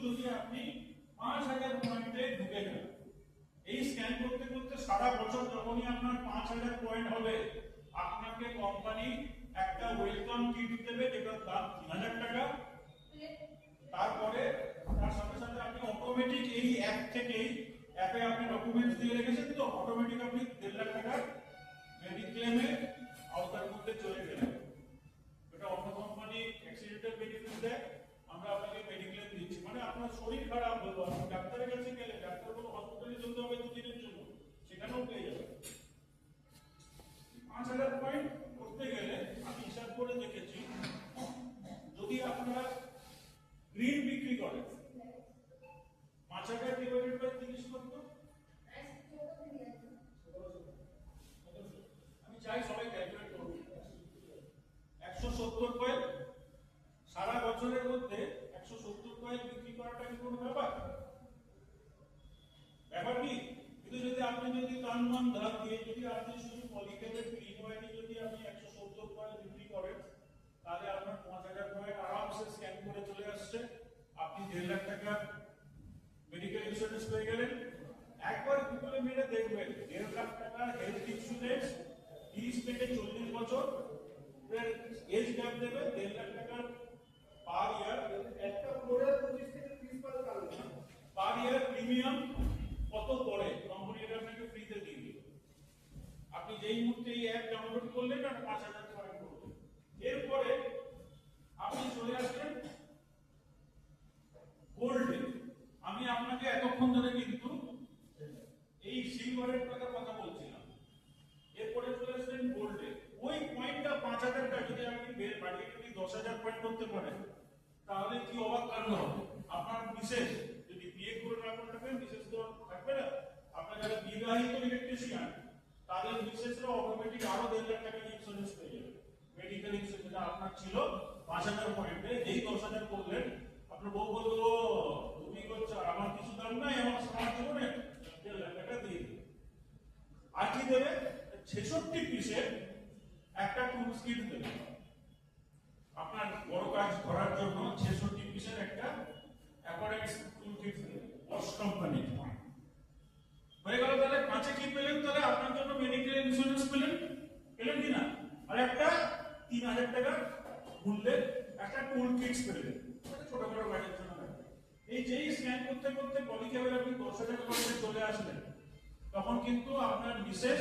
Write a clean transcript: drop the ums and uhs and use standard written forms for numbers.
যদি আপনি 5000 পয়েন্টে ঢুকে যান, এই স্ক্যান করতে করতে সারা বছর যখনই আপনার 5000 পয়েন্ট হবে, আপনাকে কোম্পানি একটা ওয়েলকাম কিট দেবে যেটার দাম 3000 টাকা। তারপরে তার সাথে সাথে আপনি অটোমেটিক এই অ্যাপ থেকেই, অ্যাপে আপনি ডকুমেন্টস দিয়ে রেখেছেন তো, অটোমেটিক আপনি 1.5 লাখ টাকা মেডিক্লেমে আওতার মধ্যে চলে গেলেন। এটা অন্য কোম্পানি অ্যাক্সিডেন্টাল বেনিফিট দেয়, আমরা আপনাকে মেডিক্লেম দিচ্ছি। মানে আপনার শরীর খারাপ হলো, আপনি ডাক্তারের কাছে গেলে ডাক্তার বলে হসপিটালে চলতে হবে 2 দিনের জন্য, সেখানেও পেয়ে যাবেন। 5000 পয়েন্ট করতে গেলে আমি হিসাব করে দেখেছি, যদি আপনারা গ্রিন বিক্রি করেন 5000 ডিভাইডেড বাই 30 করতে, আমি চাই সবাই ক্যালকুলেট করুন। 170 কয়েল সারা বছরের মধ্যে 170 কয়েল বিক্রি করাটা কি কোনো ব্যাপার? ব্যাপার কি? কিন্তু যদি আপনি তার মান ধার দিয়ে যদি আপনি শুধু পলিকেটের গ্রিন ওয়াইনে যদি আপনি 170 কয়েল বিক্রি করেন, তাহলে আপনার 5000 কয়েল আরামসে স্ক্যান করে চলে আসছে, আপনি 1.5 লাখ টাকা মেডিকেল ইন্স্যুরেন্স পেয়ে গেলেন। একবার গুগলে মেরে দেখবেন 1.5 লাখ টাকা হেলথ ইন্স্যুরেন্স, 30 থেকে 40 বছর এজ গ্যাপ দেবে, 1.5 লাখ টাকা পার ইয়ার, একটা ফ্লোরে 25 থেকে 30 পার ইয়ার প্রিমিয়াম কত পড়ে কোম্পানি এটা আপনাকে ফ্রিতে দিয়ে দিবে। আপনি যেই মুহূর্তে এই অ্যাপ ডাউনলোড করলেন আর 5000 টাকা করলেন, এরপরে আপনি চলে আসলেন গোল্ডে। আমি আপনাকে এতক্ষণ ধরে কিন্তু এই সিলভারের কথা বলছিলাম, এরপরে চলে আসলেন গোল্ডে। ওই পয়েন্টটা 5000 টা যদি আপনি বাড়িয়ে যদি 10000 পয়েন্ট করতে পারেন, তাহলে কি অবাক কাণ্ড হবে। আপনার বিশেষ যদি বিয়ে করে না করে থাকেন, বিশেষ তো থাকবে না, আপনার যারা বিবাহিত ইলেকট্রিশিয়ান তাদের বিশেষরা অটোমেটিক আরো 1.5 লাখ টাকা ইন্স্যুরেন্স পেয়ে যাবে। মেডিকেল ইন্স্যুরেন্স যেটা আপনার ছিল 5000 পয়েন্টে, যেই 10000 করলেন, আপনার বউ বললো তুমি করছো, আমার কিছু দাম নাই, আমার সমাজ জীবনে 1.5 লাখ টাকা দিয়ে দেবে। আর কি দেবে? 66 পিসের একটা টুলস কিট দেবে আপনার বড় কাজ করার জন্য। 66 পিসের একটা অ্যাপারেন্স টুল কিট দেবে বস কোম্পানি। হয়ে গেল, তাহলে 5 কি পেলেন? তাহলে আপনার জন্য মেডিকেল ইন্স্যুরেন্স পেলেন কি না? আর একটা 3000 টাকা মূল্যের একটা টুল কিট পেলেন, ছোটখাটো কাজের জন্য। এই যেই স্ক্যান করতে করতে পলিক্যাবের আপনি 10,000 পয়েন্টে চলে আসলেন, তখন কিন্তু আপনার বিশেষ